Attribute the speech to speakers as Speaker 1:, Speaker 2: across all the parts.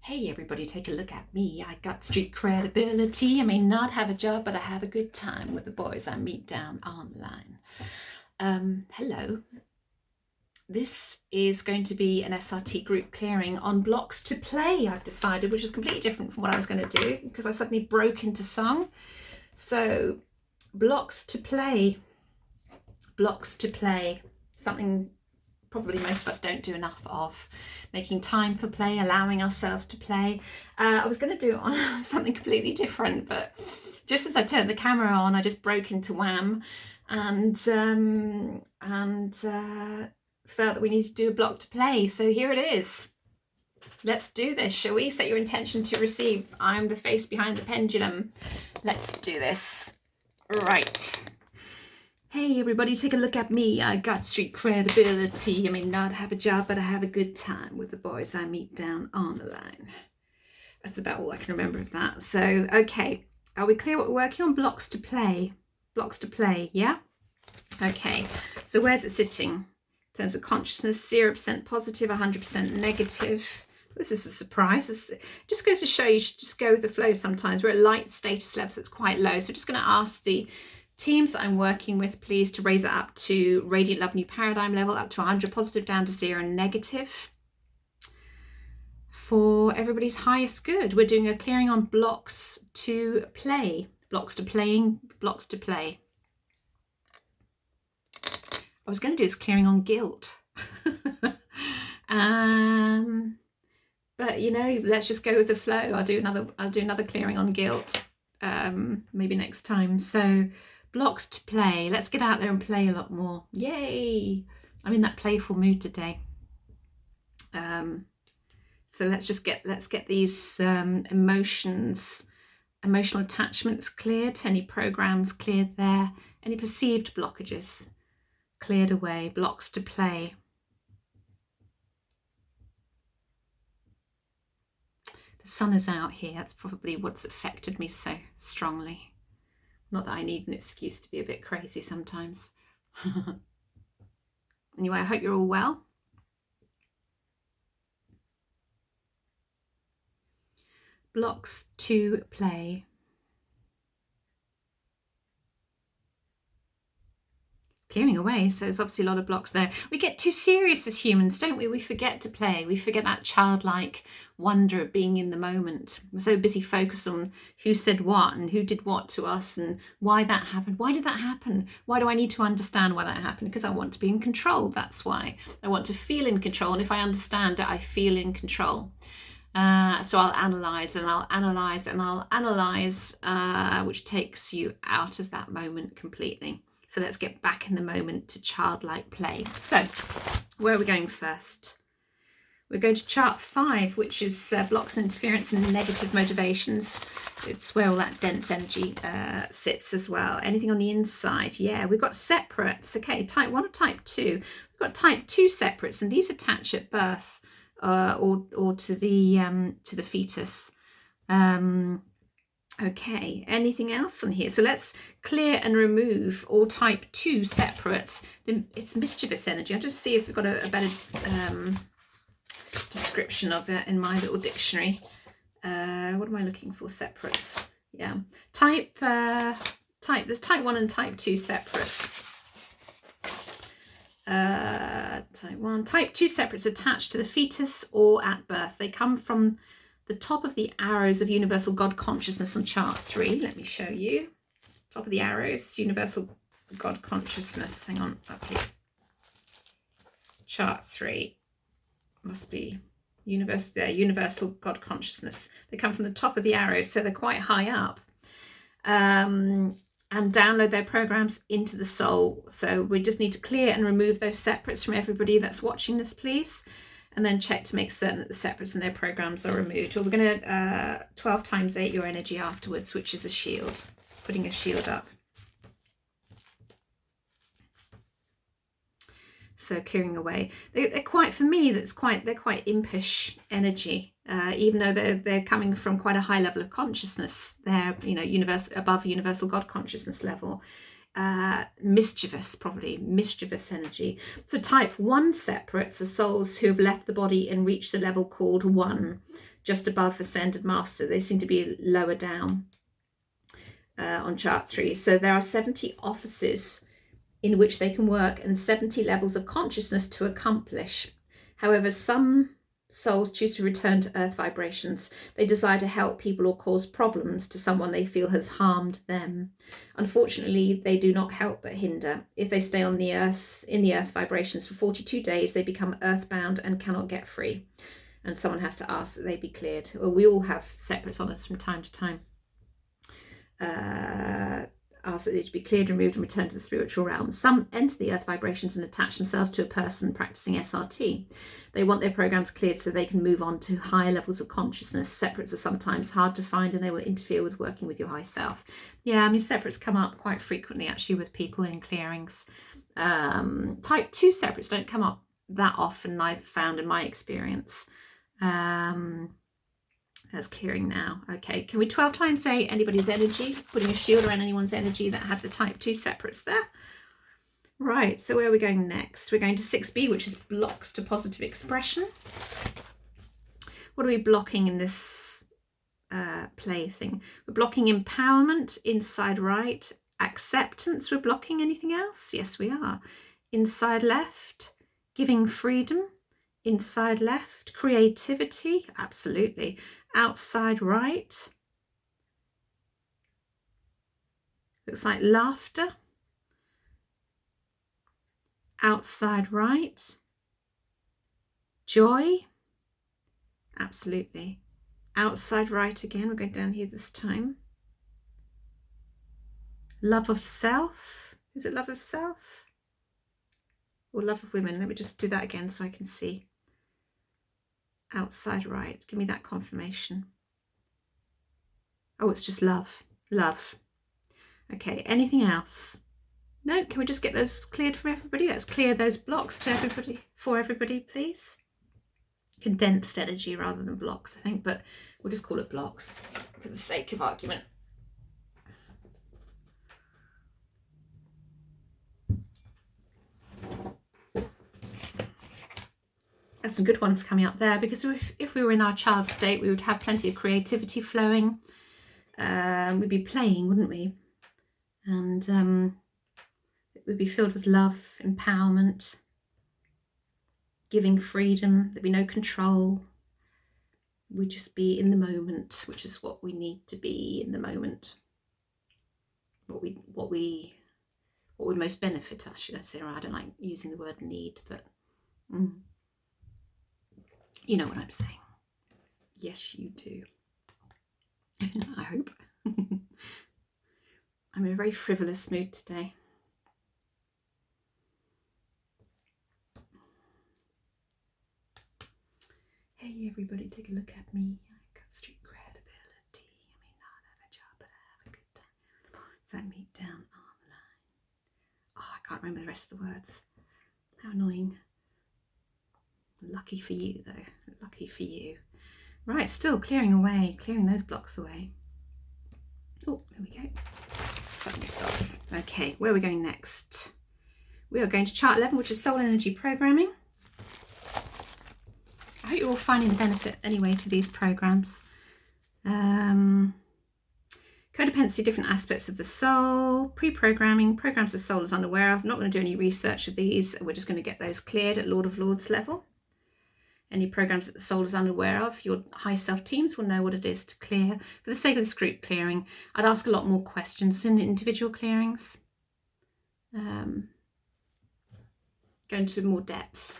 Speaker 1: Hey everybody, take a look at me. I got street credibility. I may not have a job, but I have a good time with the boys I meet down online. Hello. This is going to be an SRT group clearing on blocks to play, I've decided, which is completely different from what I was going to do because I suddenly broke into song. So, blocks to play. Blocks to play. Something probably most of us don't do enough of, making time for play, allowing ourselves to play. I was going to do it on something completely different, but just as I turned the camera on, I just broke into wham and felt that we need to do a block to play. So here it is. Let's do this, shall we? Set your intention to receive. I'm the face behind the pendulum. Let's do this. Right. Hey everybody, take a look at me. I got street credibility. I may not have a job, but I have a good time with the boys I meet down on the line. That's about all I can remember of that. So, okay. Are we clear what we're working on? Blocks to play. Blocks to play, yeah? Okay. So where's it sitting? In terms of consciousness, 0% positive, 100% negative. This is a surprise. This just goes to show you should just go with the flow sometimes. We're at light status levels, so it's quite low. So I'm just going to ask the teams that I'm working with, please, to raise it up to Radiant Love New Paradigm level, up to 100 positive, down to 0 negative. For everybody's highest good, we're doing a clearing on blocks to play. Blocks to playing, blocks to play. I was going to do this clearing on guilt. But you know, let's just go with the flow. I'll do another clearing on guilt maybe next time. So blocks to play. Let's get out there and play a lot more. Yay! I'm in that playful mood today. So let's get these emotional attachments cleared. Any programs cleared there. Any perceived blockages cleared away. Blocks to play. The sun is out here. That's probably what's affected me so strongly. Not that I need an excuse to be a bit crazy sometimes. Anyway, I hope you're all well. Blocks to play. Clearing away, so there's obviously a lot of blocks there. We get too serious as humans, don't we? We forget to play. We forget that childlike wonder of being in the moment. We're so busy focused on who said what and who did what to us and why that happened. Why did that happen? Why do I need to understand why that happened? Because I want to be in control. That's why. I want to feel in control. And if I understand it, I feel in control. So I'll analyze and I'll analyze and I'll analyze, which takes you out of that moment completely. So let's get back in the moment to childlike play. So where are we going first? We're going to chart 5, which is blocks, interference and negative motivations. It's where all that dense energy sits as well. Anything on the inside? Yeah, we've got separates. Okay, type 1 or type 2. We've got type 2 separates, and these attach at birth or to the fetus. Okay, anything else on here? So let's clear and remove all type 2 separates. It's mischievous energy. I'll just see if we've got a better description of it in my little dictionary. What am I looking for? Separates. Yeah. There's type 1 and type 2 separates. Type 1. Type 2 separates attached to the fetus or at birth. They come from the top of the arrows of universal God consciousness on chart 3. Let me show you. Top of the arrows, universal God consciousness. Hang on, up here. Chart 3. Must be universal God consciousness. They come from the top of the arrows, so they're quite high up. And download their programs into the soul. So we just need to clear and remove those separates from everybody that's watching this, please. And then check to make certain that the separates and their programs are removed. Or we're going to 12 times 8 your energy afterwards, which is a shield, putting a shield up. So clearing away. They're quite, for me, they're quite impish energy, even though they're coming from quite a high level of consciousness. They're, above universal God consciousness level. Mischievous energy. So type 1 separates are souls who have left the body and reached the level called 1. just above Ascended Master. They seem to be lower down on chart 3. So there are 70 offices in which they can work and 70 levels of consciousness to accomplish. However, some souls choose to return to earth vibrations. They desire to help people or cause problems to someone they feel has harmed them. Unfortunately, they do not help but hinder. If they stay on the earth, in the earth vibrations for 42 days, they become earthbound and cannot get free. And someone has to ask that they be cleared. Well, we all have separates on us from time to time. Ask that they be cleared, removed, and returned to the spiritual realm. Some enter the earth vibrations and attach themselves to a person practicing SRT. They want their programs cleared so they can move on to higher levels of consciousness. Separates are sometimes hard to find and they will interfere with working with your high self. Yeah, I mean, separates come up quite frequently actually with people in clearings. Type 2 separates don't come up that often, I've found in my experience. That's clearing now. Okay, can we 12 times say anybody's energy, putting a shield around anyone's energy that had the type 2 separates there? Right, so where are we going next? We're going to 6B, which is blocks to positive expression. What are we blocking in this play thing? We're blocking empowerment, inside right. Acceptance, we're blocking. Anything else? Yes, we are. Inside left, giving freedom. Inside left, creativity, absolutely. Outside right, looks like laughter. Outside right, joy, absolutely. Outside right again, we're going down here this time. Love of self, is it love of self? Or love of women? Let me just do that again so I can see. Outside right, give me that confirmation. Oh, it's just love, love. Okay, anything else? No, can we just get those cleared from everybody? Let's clear those blocks to everybody, for everybody, please. Condensed energy rather than blocks, I think, but we'll just call it blocks for the sake of argument. There's some good ones coming up there, because if we were in our child state, we would have plenty of creativity flowing. We'd be playing, wouldn't we? And it would be filled with love, empowerment, giving freedom. There'd be no control. We'd just be in the moment, which is what we need to be in the moment. What would most benefit us, should I say? Or I don't like using the word need, but you know what I'm saying. Yes, you do. I hope. I'm in a very frivolous mood today. Hey everybody, take a look at me. I got street credibility. I may not have a job, but I have a good time. So I meet down on the line. Oh, I can't remember the rest of the words. How annoying. Lucky for you though, lucky for you. Right, still clearing away, clearing those blocks away. Oh, there we go. Suddenly stops. Okay, where are we going next? We are going to chart 11, which is soul energy programming. I hope you're all finding the benefit anyway to these programs. Codependency, different aspects of the soul, pre-programming, programs the soul is unaware of. I'm not going to do any research of these. We're just going to get those cleared at Lord of Lords level. Any programs that the soul is unaware of, your high self teams will know what it is to clear. For the sake of this group clearing, I'd ask a lot more questions in individual clearings. Go into more depth.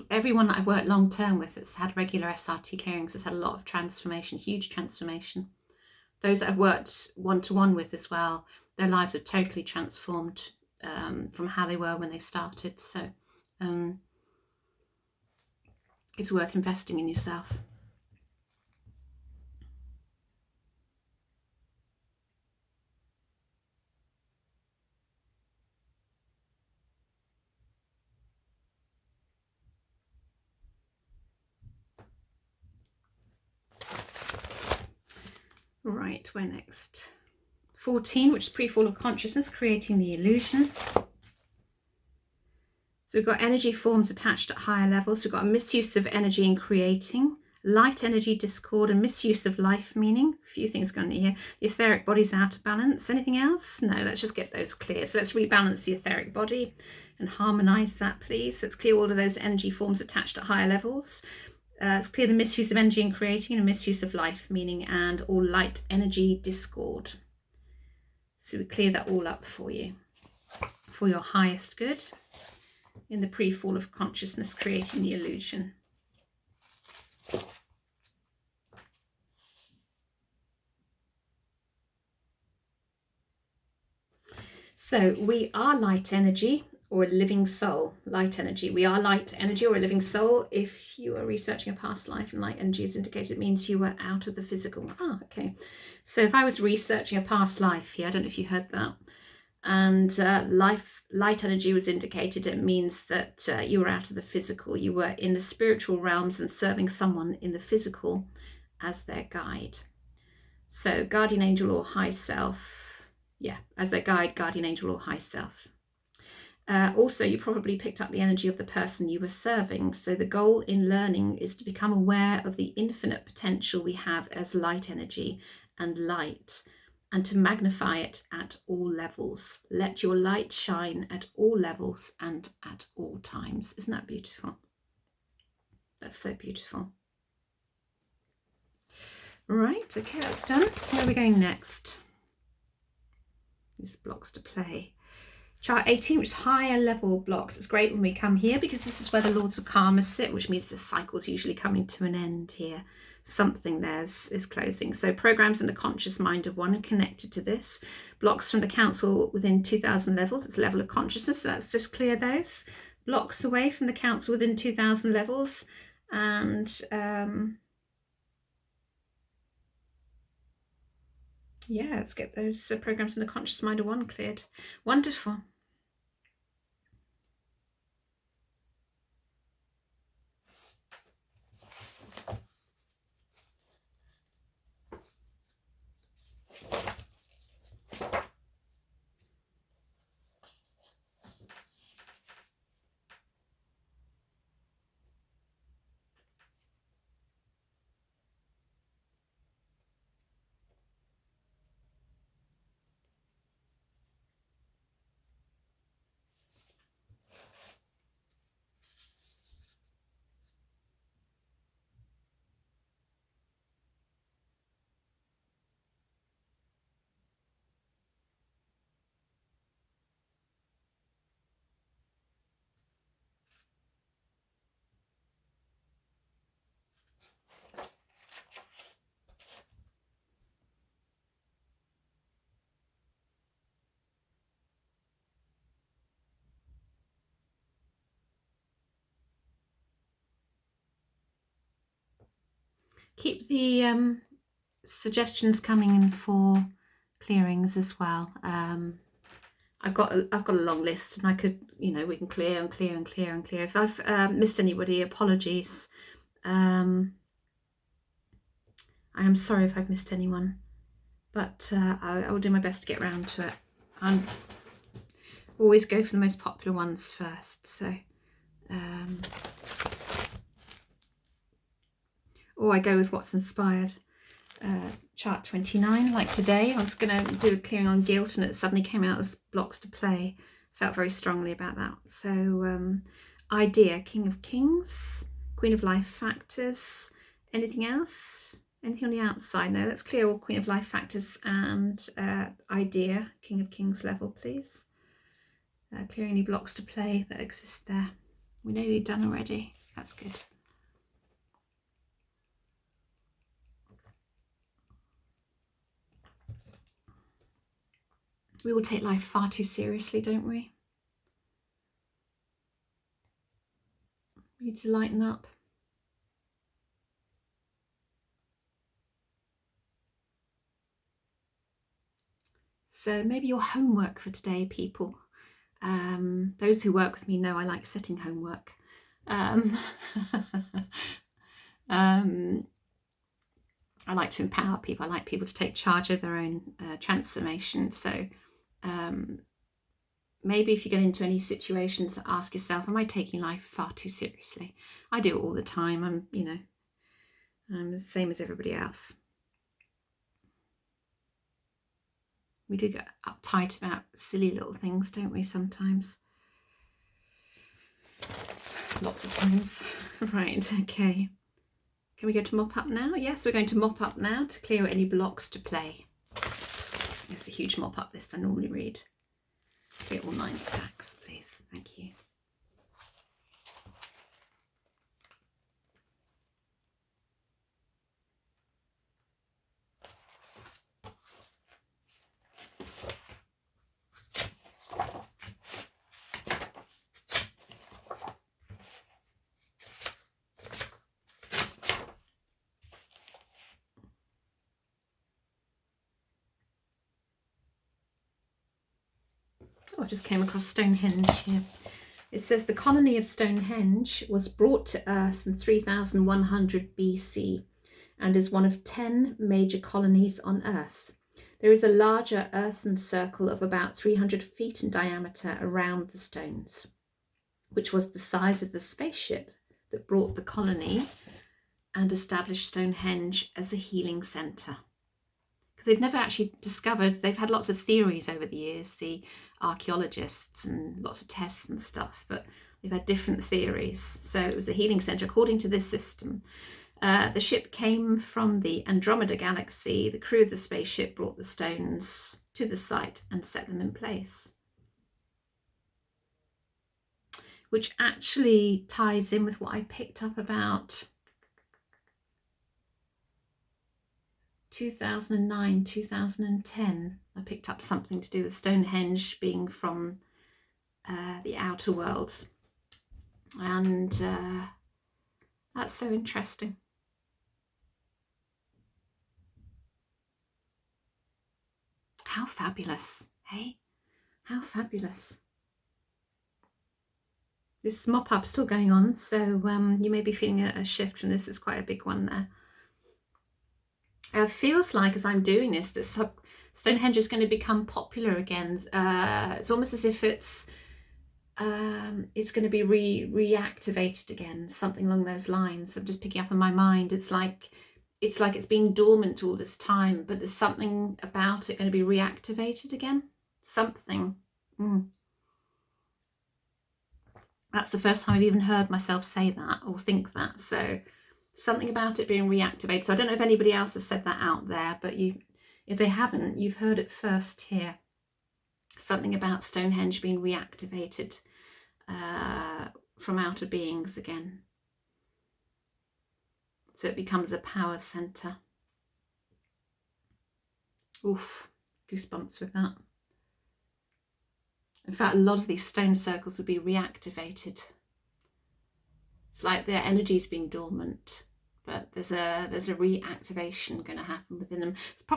Speaker 1: Everyone that I've worked long term with that's had regular SRT clearings has had a lot of transformation, huge transformation. Those that I've worked one-to-one with as well, their lives are totally transformed from how they were when they started. So it's worth investing in yourself. Right, where next? 14, which is pre-fall of consciousness, creating the illusion. So we've got energy forms attached at higher levels. We've got a misuse of energy in creating, light energy discord, and misuse of life meaning. A few things going on here. The etheric body's out of balance. Anything else? No, let's just get those clear. So let's rebalance the etheric body and harmonize that, please. Let's clear all of those energy forms attached at higher levels. Let's clear the misuse of energy in creating and misuse of life meaning and all light energy discord. So we clear that all up for you, for your highest good, in the pre-fall of consciousness creating the illusion. So we are light energy or a living soul. Light energy. We are light energy or a living soul. If you are researching a past life and light energy is indicated, it means you were out of the physical. Ah, okay. So if I was researching a past life here, I don't know if you heard that, and light energy was indicated, it means that you were out of the physical. You were in the spiritual realms and serving someone in the physical as their guide. So guardian angel or high self. Yeah, as their guide, guardian angel or high self. Also, you probably picked up the energy of the person you were serving. So the goal in learning is to become aware of the infinite potential we have as light energy and light, and to magnify it at all levels. Let your light shine at all levels and at all times. Isn't that beautiful? That's so beautiful. Right, okay, that's done. Where are we going next? These blocks to play. Chart 18, which is higher level blocks. It's great when we come here because this is where the Lords of Karma sit, which means the cycle's usually coming to an end here. Something is closing. So programs in the conscious mind of one are connected to this. Blocks from the council within 2000 levels. It's a level of consciousness. So let's just clear those. Blocks away from the council within 2000 levels. And yeah, let's get those programs in the conscious mind of one cleared. Wonderful. Keep the suggestions coming in for clearings as well. I've got a long list, and I could, we can clear and clear and clear and clear. If I've missed anybody, apologies. I am sorry if I've missed anyone, but I will do my best to get around to it. I always go for the most popular ones first. So, or I go with what's inspired. Chart 29, like today, I was going to do a clearing on guilt, and it suddenly came out as blocks to play. Felt very strongly about that. So, idea, King of Kings, Queen of Life factors. Anything else? Anything on the outside? No, let's clear all Queen of Life factors and idea, King of Kings level, please. Clear any blocks to play that exist there. We're nearly done already. That's good. We all take life far too seriously, don't we? We need to lighten up. So maybe your homework for today, people. Those who work with me know I like setting homework. I like to empower people. I like people to take charge of their own transformation. So maybe if you get into any situations, ask yourself, am I taking life far too seriously? I do it all the time. I'm the same as everybody else. We do get uptight about silly little things, don't we, sometimes? Lots of times. Right, okay. Can we go to mop up now? Yes, we're going to mop up now to clear any blocks to play. It's a huge mop up list I normally read. Clear all 9 stacks, please. Thank you. Oh, I just came across Stonehenge here. It says the colony of Stonehenge was brought to Earth in 3100 BC and is one of 10 major colonies on Earth. There is a larger earthen circle of about 300 feet in diameter around the stones, which was the size of the spaceship that brought the colony and established Stonehenge as a healing centre. Because they've never actually discovered, they've had lots of theories over the years, the archaeologists, and lots of tests and stuff, but they've had different theories. So it was a healing centre according to this system. The ship came from the Andromeda galaxy. The crew of the spaceship brought the stones to the site and set them in place, which actually ties in with what I picked up about 2009, 2010. I picked up something to do with Stonehenge being from the outer worlds, and that's so interesting. How fabulous, hey? How fabulous. This mop up is still going on, so you may be feeling a shift from this. It's quite a big one there. It feels like as I'm doing this that Stonehenge is going to become popular again. It's almost as if it's going to be reactivated again, something along those lines. I'm just picking up in my mind. It's like it's been dormant all this time, but there's something about it going to be reactivated again. Something. That's the first time I've even heard myself say that or think that. So something about it being reactivated. So I don't know if anybody else has said that out there, but if they haven't, you've heard it first here. Something about Stonehenge being reactivated from outer beings again. So it becomes a power centre. Oof, goosebumps with that. In fact, a lot of these stone circles will be reactivated. It's like their energy's been dormant, but there's a reactivation going to happen within them.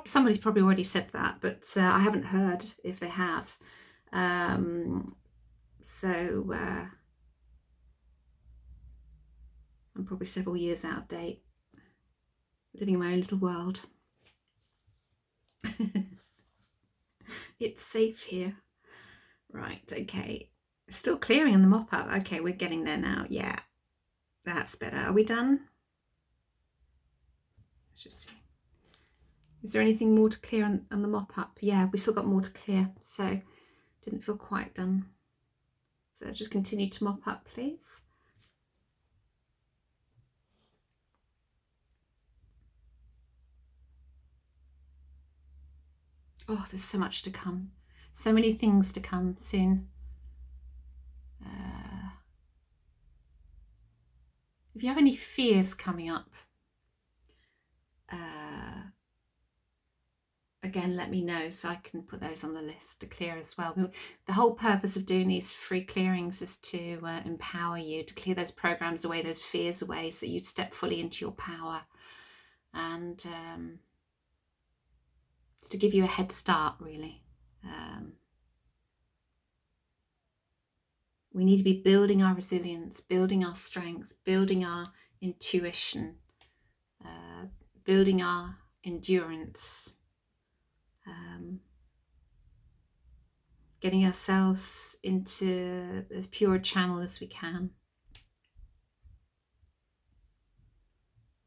Speaker 1: Somebody's probably already said that, but I haven't heard if they have. So I'm probably several years out of date, living in my own little world. It's safe here. Right, okay. Still clearing in the mop up. Okay, we're getting there now. Yeah, that's better. Are we done? Let's just see. Is there anything more to clear on the mop up? Yeah, we still got more to clear, so didn't feel quite done. So let's just continue to mop up, please. Oh, there's so much to come. So many things to come soon. If you have any fears coming up, again, let me know so I can put those on the list to clear as well. The whole purpose of doing these free clearings is to empower you, to clear those programs away, those fears away, so that you step fully into your power. And it's to give you a head start, really. We need to be building our resilience, building our strength, building our intuition, building our endurance. getting ourselves into as pure a channel as we can,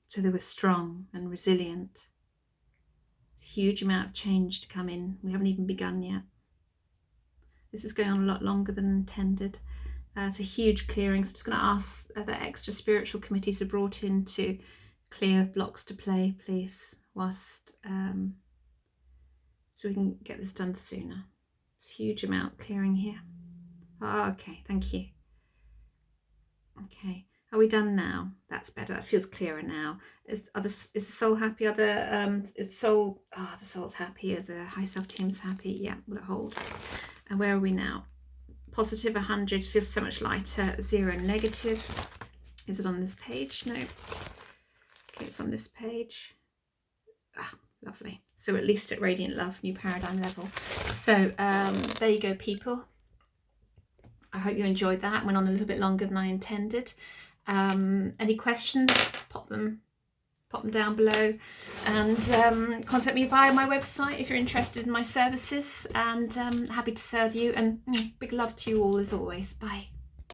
Speaker 1: so that we're strong and resilient. There's a huge amount of change to come in. We haven't even begun yet. This is going on a lot longer than intended. It's a huge clearing. So I'm just going to ask that extra spiritual committees are brought in to clear blocks to play, please, whilst so we can get this done sooner. It's a huge amount clearing here. Oh, okay, thank you. Okay, are we done now? That's better. That feels clearer now. Is the soul happy? Is the soul? Oh, the soul's happy. Are the high self team's happy? Yeah, will it hold? And where are we now? Positive 100 feels so much lighter. 0 negative. Is it on this page? No. Okay, it's on this page. Ah, lovely. So at least at Radiant Love, new paradigm level. So there you go, people. I hope you enjoyed that. Went on a little bit longer than I intended. Any questions? Pop them down below, and contact me via my website if you're interested in my services, and happy to serve you, and big love to you all as always. Bye.